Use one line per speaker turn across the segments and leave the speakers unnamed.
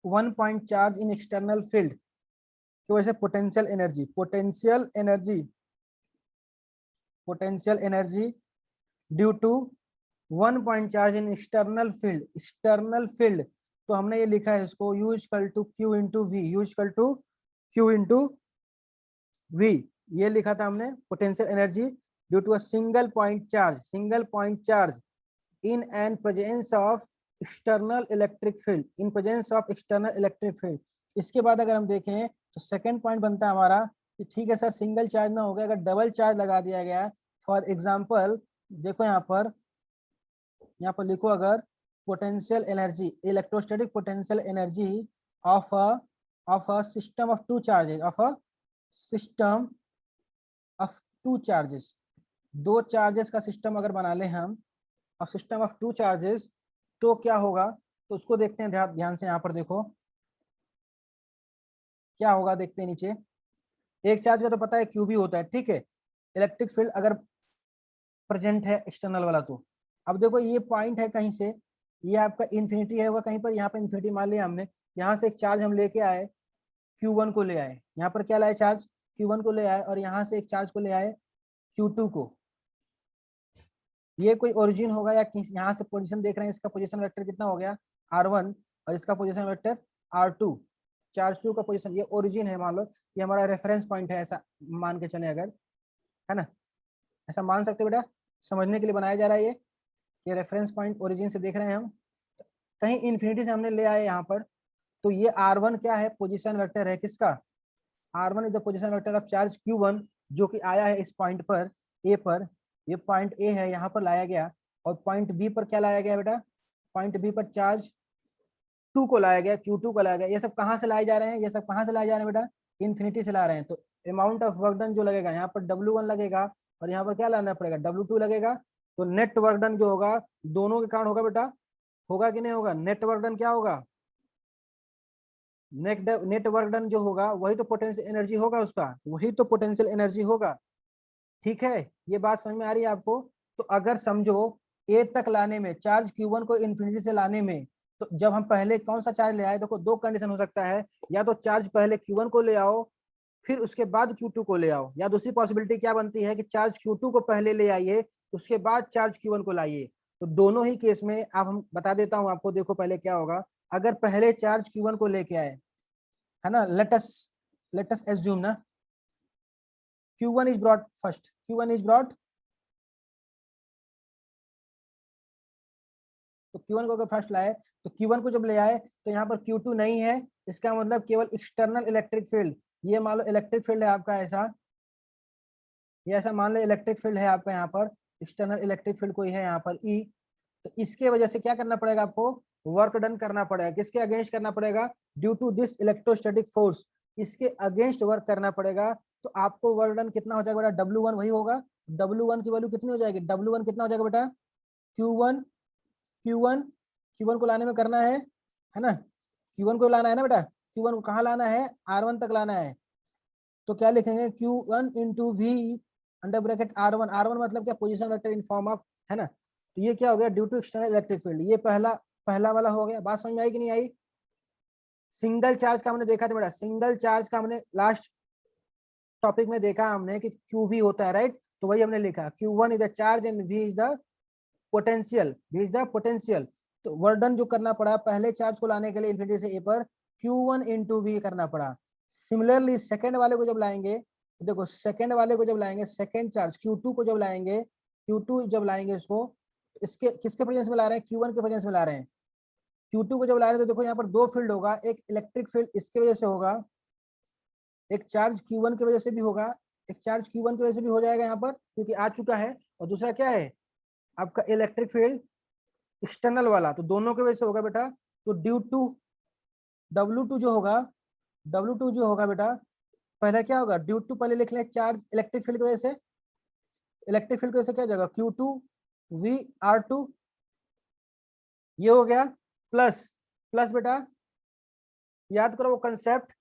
One point charge in external field की वजह से potential energy due to one point charge in external field. तो हमने ये लिखा है इसको U = Q into V, Q into V, ये लिखा था हमने potential energy due to a single point charge in an presence of external electric field, इसके बाद अगर हम देखें तो सेकंड पॉइंट बनता है हमारा कि ठीक है सर सिंगल चार्ज ना हो गया, अगर डबल चार्ज लगा दिया गया। फॉर एग्जांपल देखो यहाँ पर लिखो, अगर potential energy, electrostatic potential energy of a system of two charges, दो चार्जेस का सिस्टम अगर बना लें हम, और सिस्टम ऑफ टू चार्जेस, तो क्या होगा, तो उसको देखते हैं ध्यान से। यहाँ पर देखो क्या होगा, देखते हैं नीचे। एक चार्ज का तो पता है क्यू भी होता है, ठीक है। इलेक्ट्रिक फील्ड अगर प्रेजेंट है एक्सटर्नल वाला, तो अब देखो ये पॉइंट है कहीं से, ये आपका इन्फिनिटी है होगा कहीं पर, यहाँ पे इन्फिनिटी मान लिया हमने। यहाँ से एक चार्ज हम लेके आए, Q1 को ले आए, यहाँ पर क्या लाए चार्ज, Q1 को ले आए, और यहाँ से एक चार्ज को ले आए Q2 को। ये कोई ओरिजिन होगा या यहाँ से पोजीशन देख रहे हैं, इसका पोजीशन वेक्टर कितना हो गया R1, और इसका पोजीशन वेक्टर R2, चार्ज 2 का पोजीशन, ये ओरिजिन है। मान लो ये हमारा रेफरेंस पॉइंट है, ऐसा मान के चले अगर, है ना, ऐसा मान सकते हो बेटा, समझने के लिए बनाया जा रहा है ये रेफरेंस पॉइंट ओरिजिन से देख रहे हैं हम, कहीं इन्फिनिटी से हमने ले आए यहाँ पर। तो ये R1 क्या है, पोजीशन वेक्टर है किसका, R1 is the position vector of charge Q1, जो कि आया है इस पॉइंट पर ए पर, ये पॉइंट ए है, यहाँ पर लाया गया। और पॉइंट बी पर क्या लाया गया बेटा, पॉइंट बी पर चार्ज 2 को लाया गया, Q2 को लाया गया। ये सब कहाँ से लाए जा रहे हैं, ये सब कहाँ से लाए जा रहे हैं बेटा, इन्फिनिटी से ला रहे हैं। तो अमाउंट ऑफ वर्क डन जो लगेगा यहाँ पर W1 लगेगा, और यहाँ पर क्या लाना पड़ेगा, W2 लगेगा। तो नेट वर्क डन जो होगा दोनों के कारण होगा बेटा, होगा कि नहीं होगा, नेट वर्क डन क्या होगा, नेट वर्क डन जो होगा वही तो पोटेंशियल एनर्जी होगा, उसका वही तो पोटेंशियल एनर्जी होगा। ठीक है, ये बात समझ में आ रही है आपको। तो अगर समझो ए तक लाने में, चार्ज Q1 को इन्फिनिटी से लाने में, तो जब हम पहले कौन सा चार्ज ले आए, देखो दो कंडीशन हो सकता है, या तो चार्ज पहले Q1 को ले आओ फिर उसके बाद Q2 को ले आओ, या दूसरी पॉसिबिलिटी क्या बनती है कि चार्ज Q2 को पहले ले आइए उसके बाद चार्ज Q1 को लाइए। तो दोनों ही केस में अब हम बता देता हूं आपको, देखो पहले क्या होगा। अगर पहले चार्ज Q1 को लेके आए, है ना, लेट अस एज्यूम ना, Q1 is brought first, Q1 is brought, तो Q1 को अगर फर्स्ट लाए, तो Q1 को जब ले आए तो यहाँ पर Q2 नहीं है, इसका मतलब केवल एक्सटर्नल इलेक्ट्रिक फील्ड, ये मान लो इलेक्ट्रिक फील्ड है आपका ऐसा, ये ऐसा मान लो इलेक्ट्रिक फील्ड है आपका, यहाँ पर एक्सटर्नल इलेक्ट्रिक फील्ड कोई है यहाँ पर E। तो इसके वजह से क्या करना पड़ेगा आपको, वर्क डन करना पड़ेगा, किसके अगेंस्ट करना पड़ेगा, due to this electrostatic force, इसके अगेंस्ट वर्क करना पड़ेगा। तो आपको वर्क डन कितना हो जाएगा बेटा, W1 वही होगा, W1 की वैल्यू कितनी हो जाएगी, W1 कितना हो जाएगा बेटा, Q1 Q1 Q1 को लाने में करना है ना, Q1 को लाना है ना बेटा, Q1 को कहाँ लाना है, R1 तक लाना है। तो क्या लिखेंगे, Q1 into we under bracket R1, R1 मतलब क्या, position vector in form of, है ना। तो ये क्या हो गया, due to external electric field, ये पहला वाला हो गया। बात समझ में आई कि नहीं आई। सिंगल चार्ज का हमने देखा था बेटा, सिंगल चार्ज का हमने लास्ट टॉपिक में देखा हमने कि Q भी होता है, राइट। तो वही हमने लिखा, Q1 is the charge and V is the potential. तो वर्डन जो करना पड़ा पहले चार्ज को लाने के लिए इन्फिनिटी से ए पर, Q1 इंटू वी करना पड़ा। सिमिलरली सेकंड वाले को जब लाएंगे, तो देखो सेकंड वाले को जब लाएंगे, सेकंड चार्ज Q2 को जब लाएंगे, Q2 जब लाएंगे इसको, इसके किसके प्रेजेंस में ला रहे हैं, Q1 के प्रेजेंस में ला रहे हैं। Q2 को जब ला रहे हैं तो देखो यहाँ पर दो फील्ड होगा, एक इलेक्ट्रिक फील्ड इसके वजह से होगा, एक चार्ज Q1 की वजह से भी होगा, एक चार्ज Q1 की वजह से भी हो जाएगा यहाँ पर क्योंकि आ चुका है, और दूसरा क्या है आपका इलेक्ट्रिक फील्ड एक्सटर्नल वाला, तो दोनों की वजह से होगा बेटा। तो ड्यू टू W2 जो होगा बेटा, पहले क्या होगा, ड्यू टू पहले लिख लें, चार्ज इलेक्ट्रिक फील्ड की वजह से, इलेक्ट्रिक फील्ड की वजह से क्या हो जाएगा, Q2 V R2, ये हो गया, प्लस प्लस बेटा याद करो वो कंसेप्ट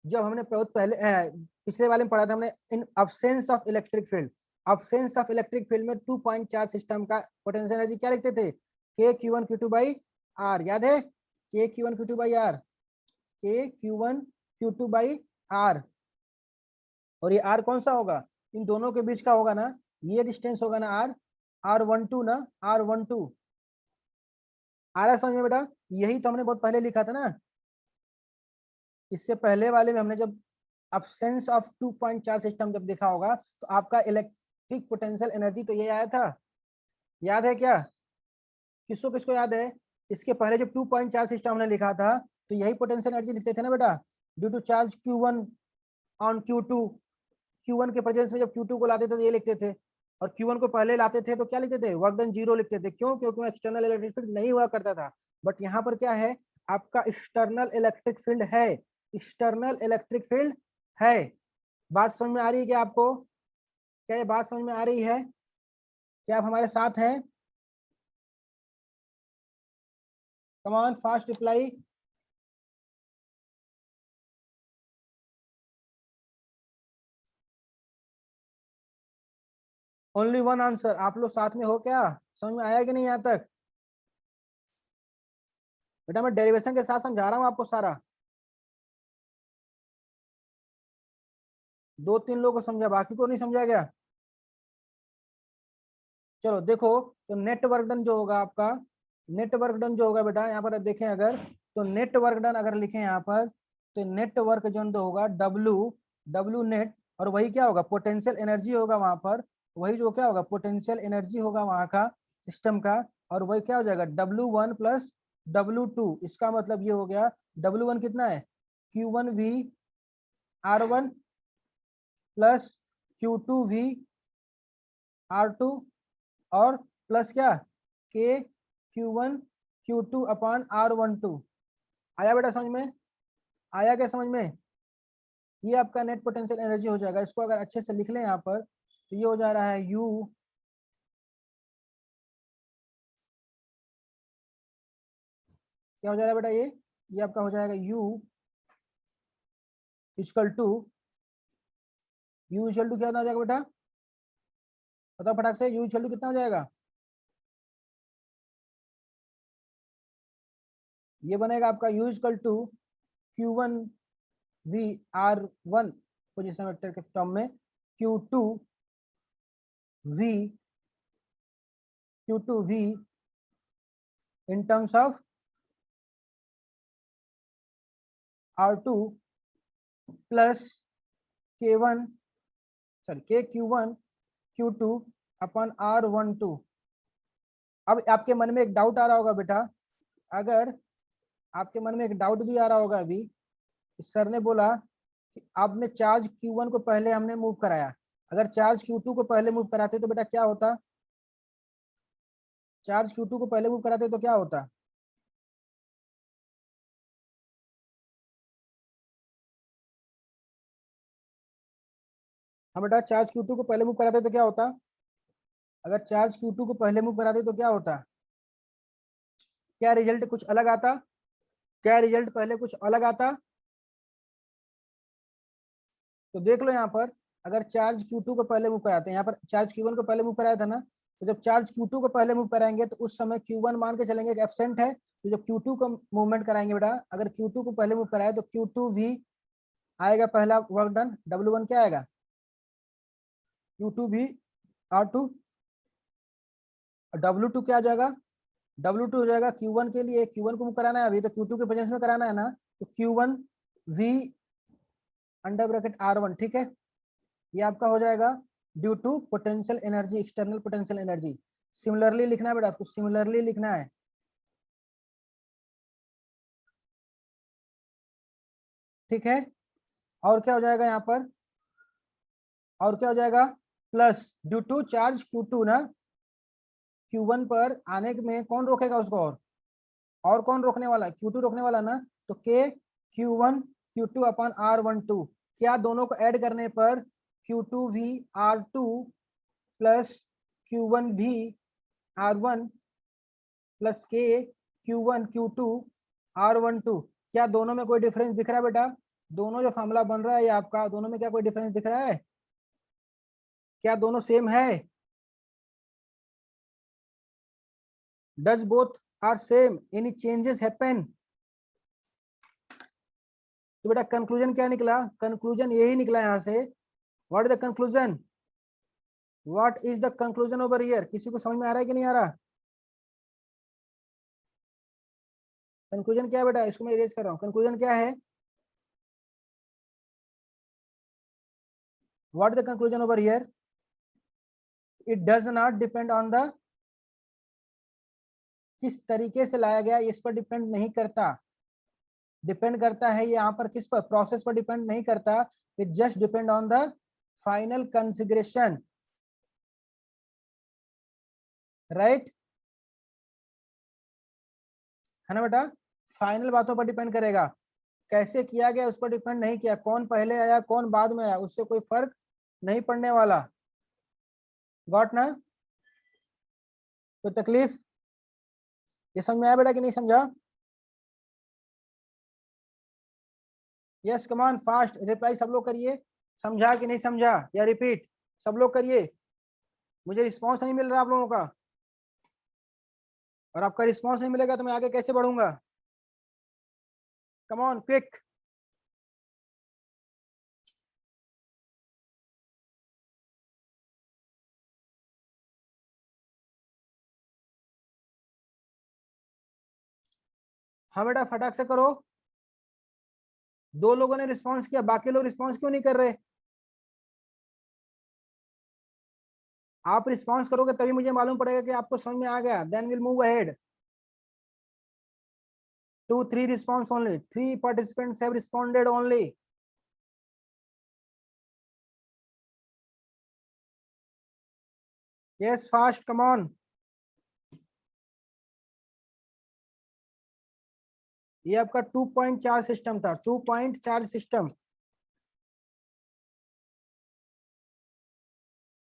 जब हमने बहुत पहले पिछले वाले में पढ़ा था हमने, इन absence of electric field, absence of electric field में 2.4 सिस्टम का पोटेंशियल एनर्जी क्या लिखते थे, K Q1 Q2 by R, याद है, K Q1 Q2 by R। के Q1 Q2 बाई R, और ये R कौन सा होगा, इन दोनों के बीच का होगा ना, ये डिस्टेंस होगा ना R, R12 ना, R12 आ रहा है समझ में बेटा? यही तो हमने बहुत पहले लिखा था ना, इससे पहले वाले में हमने जब एब्सेंस ऑफ 2.4 सिस्टम जब देखा होगा तो आपका इलेक्ट्रिक पोटेंशियल एनर्जी तो ये आया था, याद है क्या? किसको किसको याद है? इसके पहले जब 2.4 सिस्टम हमने लिखा था तो यही पोटेंशियल एनर्जी लिखते थे ना बेटा, due to charge Q1 on Q2, Q1 के प्रेजेंस में जब Q2 को लाते थे तो ये लिखते थे, और Q1 को पहले लाते थे तो क्या लिखते थे, वर्क डन 0 लिखते थे। क्यों? क्योंकि एक्सटर्नल इलेक्ट्रिक फील्ड नहीं हुआ करता था। बट यहाँ पर क्या है, आपका एक्सटर्नल इलेक्ट्रिक फील्ड है, एक्सटर्नल इलेक्ट्रिक फील्ड है। बात समझ में आ रही है क्या आपको? क्या ये बात समझ में आ रही है? क्या आप हमारे साथ हैं? Come on, fast reply. Only one answer. आप लोग साथ में हो क्या? समझ में आया कि नहीं यहाँ तक? बेटा मैं डेरिवेशन के साथ समझा रहा हूँ आपको सारा। 2-3 लोगों को समझा, बाकी को नहीं समझा गया? चलो देखो, तो नेट वर्क डन जो होगा आपका, नेट वर्क डन जो होगा बेटा, यहाँ पर देखें अगर, तो नेट वर्क डन अगर लिखें यहाँ पर, तो नेट वर्क जो होगा डब्ल्यू नेट, और वही क्या होगा, पोटेंशियल एनर्जी होगा वहां पर, वही जो क्या होगा, पोटेंशियल एनर्जी होगा वहां का सिस्टम का, और वही क्या हो जाएगा, W1 प्लस W2। इसका मतलब ये हो गया, W1 कितना है, Q1V R1 plus Q2V R2, और प्लस क्या, के Q1 Q2 अपॉन R12। आया बेटा समझ में? आया क्या समझ में? ये आपका नेट पोटेंशियल एनर्जी हो जाएगा। इसको अगर अच्छे से लिख लें यहाँ पर, तो ये हो जा रहा है U, क्या हो जा रहा है बेटा, ये आपका हो जाएगा U equal to, U equal to क्या हो जाएगा बेटा, बताओ फटाक से, U इक्वल टू कितना हो जाएगा? ये बनेगा आपका U equal to Q1V R1 position vector के फॉर्म में, Q2V in terms of R2 plus K1, sorry KQ1 Q2 upon R12। अब आपके मन में एक डाउट आ रहा होगा बेटा, अगर आपके मन में एक डाउट भी आ रहा होगा अभी, सर ने बोला कि आपने चार्ज Q1 को पहले हमने मूव कराया, अगर चार्ज Q2 को पहले मूव कराते तो बेटा क्या होता, चार्ज Q2 को पहले मूव कराते तो क्या होता? हाँ बेटा, चार्ज Q2 को पहले मूव कराते तो क्या होता? अगर चार्ज Q2 को पहले मूव कराते तो क्या होता? क्या रिजल्ट कुछ अलग आता? क्या रिजल्ट पहले कुछ अलग आता? तो देख लो यहाँ पर, अगर चार्ज Q2 को पहले मूव कराते हैं, यहाँ पर चार्ज Q1 को पहले मूव कराया था ना, तो जब चार्ज Q2 को पहले मूव कराएंगे तो उस समय Q1 मान के चलेंगे कि एब्सेंट है, तो जब Q2 को मूवमेंट कराएंगे बेटा, अगर Q2 को पहले मूव कराए तो Q2V आएगा, पहला वर्क डन, W1 क्या आएगा, Q2V R2, और W2 क्या आ जाएगा, W2 हो जाएगा Q1 के लिए, Q1 को मूव कराना है अभी तो Q2 के प्रेजेंस में कराना है ना, तो Q1V अंडर ब्रैकेट R1, ठीक है। ये आपका हो जाएगा due to potential energy, external potential energy. Similarly लिखना है बेटा आपको, सिमिलरली लिखना है, ठीक है। और क्या हो जाएगा यहाँ पर, और क्या हो जाएगा, plus due to charge Q2 ना, Q1 पर आने में कौन रोकेगा उसको, और कौन रोकने वाला, Q2 रोकने वाला ना, तो के Q1 Q2 अपॉन R12, क्या दोनों को ऐड करने पर Q2V R2 plus Q1V R1 plus के Q1 Q2 R12, क्या दोनों में कोई डिफरेंस दिख रहा है बेटा? दोनों जो फॉर्मूला बन रहा है ये आपका, दोनों में क्या कोई डिफरेंस दिख रहा है? क्या दोनों सेम है? Does both are same, any changes happen? तो बेटा कंक्लूजन क्या निकला, कंक्लूजन यही निकला यहाँ से। What is the conclusion, what is the conclusion over here, किसी को समझ में आ रहा है कि नहीं आ रहा? कंक्लूजन क्या है बेटा, इसको मैं इरेज कर रहा हूँ, कंक्लूजन क्या है, what is the conclusion over here, it does not depend on the, किस तरीके से लाया गया इस पर डिपेंड नहीं करता, डिपेंड करता है यहाँ पर किस पर, प्रोसेस पर डिपेंड नहीं करता, it just depend on the final configuration, right, है ना बेटा, फाइनल बातों पर डिपेंड करेगा, कैसे किया गया उस पर डिपेंड नहीं किया, कौन पहले आया कौन बाद में आया उससे कोई फर्क नहीं पड़ने वाला, गॉट ना, तो तकलीफ, ये समझ में आया बेटा कि नहीं समझा? यस कमान फास्ट रिप्लाई सब लोग करिए, समझा कि नहीं समझा, या रिपीट, सब लोग करिए, मुझे रिस्पांस नहीं मिल रहा आप लोगों का, और आपका रिस्पांस नहीं मिलेगा तो मैं आगे कैसे बढ़ूंगा, कम ऑन क्विक। हाँ बेटा फटाक से करो, दो लोगों ने रिस्पांस किया, बाकी लोग रिस्पांस क्यों नहीं कर रहे? आप रिस्पांस करोगे तभी मुझे मालूम पड़ेगा कि आपको समझ में आ गया, then will move ahead. 2-3 response only, 3 participants have responded only. Yes fast, come on, ये आपका 2.4 सिस्टम था, 2.4 सिस्टम,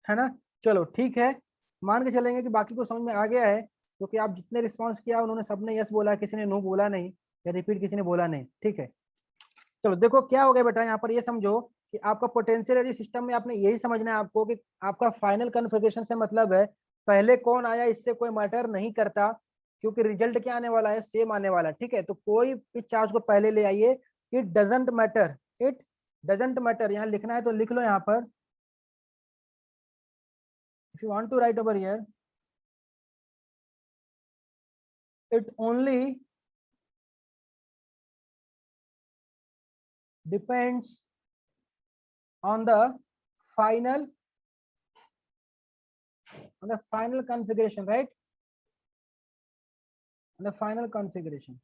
है ना, चलो ठीक है, मान के चलेंगे कि बाकी को समझ में आ गया है, क्योंकि आप जितने रिस्पांस किया उन्होंने सबने यस बोला, किसी ने नो बोला नहीं, या रिपीट किसी ने बोला नहीं, ठीक है। चलो देखो क्या हो गया बेटा, यहाँ पर ये समझो कि आपका पोटेंशियल एनर्जी सिस्टम में आपने यही समझना है आपको कि आपका फाइनल कॉन्फ़िगरेशन से मतलब है पहले कौन आया इससे कोई मैटर नहीं करता, क्योंकि रिजल्ट क्या आने वाला है, सेम आने वाला है, ठीक है, तो कोई भी चार्ज को पहले ले आइए, it doesn't matter, it doesn't matter, यहाँ लिखना है तो लिख लो यहाँ पर, if you want to write over here, it only depends on the final configuration, right, on the final configuration,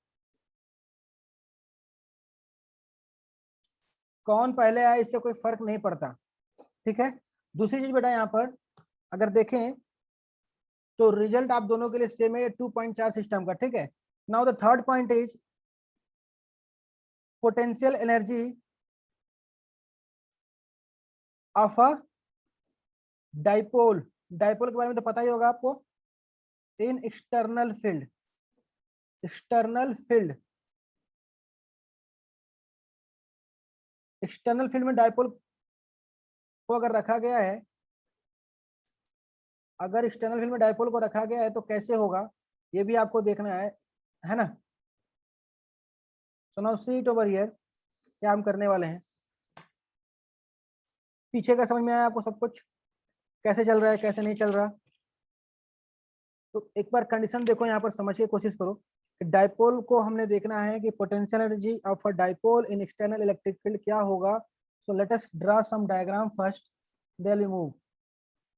कौन पहले आया इससे कोई फर्क नहीं पड़ता, ठीक है। दूसरी चीज बेटा यहाँ पर अगर देखें तो रिजल्ट आप दोनों के लिए सेम है 2.4 सिस्टम का, ठीक है। Now the third point is potential energy of a dipole, dipole के बारे में तो पता ही होगा आपको, इन external field, external field, external field में डाइपोल को अगर रखा गया है, अगर एक्सटर्नल फील्ड में डाइपोल को रखा गया है तो कैसे होगा ये भी आपको देखना है ना। So now see it over here, क्या हम करने वाले हैं, पीछे का समझ में आया आपको सब कुछ, कैसे चल रहा है कैसे नहीं चल रहा, तो एक बार कंडीशन देखो यहाँ पर समझ के कोशिश करो, डाइपोल को हमने देखना है कि potential energy of a dipole in external electric field क्या होगा। So let us draw some diagram first, then we move.